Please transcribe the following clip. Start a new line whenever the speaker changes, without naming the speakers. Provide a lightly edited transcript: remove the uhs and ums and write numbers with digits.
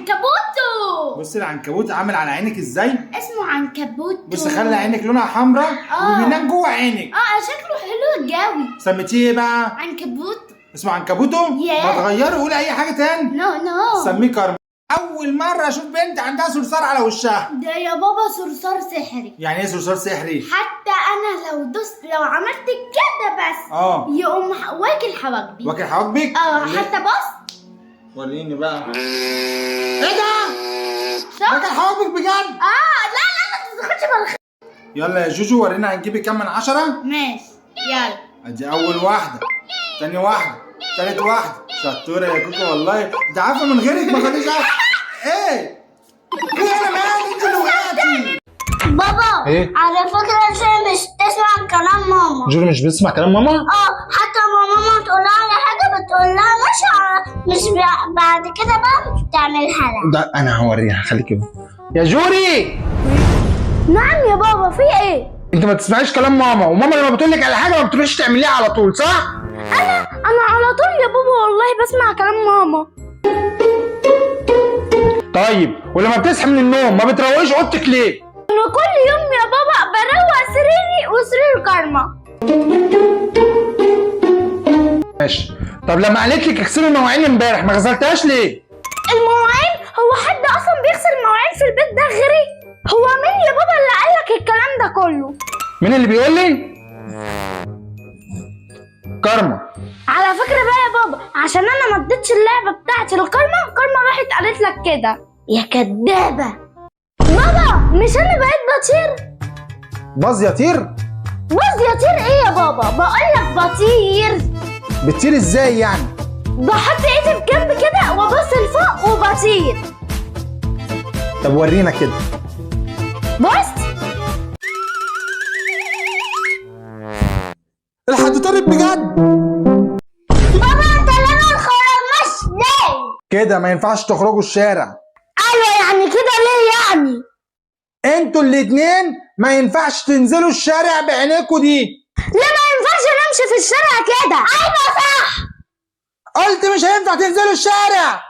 عنكبوتو.
بص العنكبوت عامل على عينك ازاي؟
اسمه عنكبوتو.
بص خلي عينك لونها حمراء وبينام جوه عينك.
شكله حلو قوي.
سميتيه ايه بقى؟
عنكبوت.
اسمه عنكبوتو؟ ما تغيره قول اي حاجه تاني.
نو
سميه كارما. اول مره اشوف بنت عندها صرصار على وشها.
ده يا بابا صرصار سحري.
يعني ايه صرصار سحري؟
حتى انا لو عملت كده بس يقوم واكل حواجبي.
واكل حواجبك؟
حتى بص
وريني بقى. ايه ده؟ واكل حواجبك بجد؟
لا ما تدخلش بالخ.
يلا يا جوجو ورينا هنجيبي كام من 10؟
ماشي يلا.
ادي اول واحده، تاني واحده، تالت واحده. شطوره يا كوكو والله. انت عارفه من غيرك ما كنتش عارفه. ايه انا مالي انت اللي وقعتي.
بابا
ايه؟
على فكره انت مش تسمع كلام ماما.
جوري مش بتسمع كلام ماما؟
حتى ماما تقول لها على حاجه بتقول لها مش بعد كده بقى مش بتعملها لها.
ده انا هوريها خليكي بقى. يا جوري.
نعم يا بابا في ايه؟
انت ما تسمعيش كلام ماما، وماما لما بتقول لك على حاجه ما بتروحيش تعمليها على طول صح؟
انا على طول يا بابا والله بسمع كلام ماما.
طيب ولما بتصحي من النوم ما بتروقيش اوضتك ليه؟
انا كل يوم يا بابا بروق سريري وسرير كارما.
ماشي. طب لما قالت لك اغسلي المواعين امبارح ما غسلتهاش ليه؟
المواعين؟ هو حد اصلا بيغسل المواعين في البيت ده غيري؟ هو مين يا بابا اللي قالك الكلام ده كله؟
مين اللي بيقول لي؟ كارما.
على فكرة بقى يا بابا عشان انا ما اديتش اللعبة بتاعتي لكارما، كارما راحت قالت لك كده. يا كدابة. بابا مش انا بقيت بطير؟
باظ يطير؟
باظ يطير ايه يا بابا؟ بقولك بطير.
بتطير ازاي يعني؟
بحط ايدي في جنب كده وابص لفوق وبطير.
طب ورينا كده.
بص.
الحد طارت بجد.
بابا انت ليه ما تخرجناش ليه؟
كده ما ينفعش تخرجوا الشارع.
ايوه يعني كده ليه يعني؟
انتوا الاتنين ما ينفعش تنزلوا الشارع بعينيكوا دي.
ليه ما ينفعش نمشي في الشارع كده؟ ايوه صح.
قلت مش هينفع تنزلوا الشارع.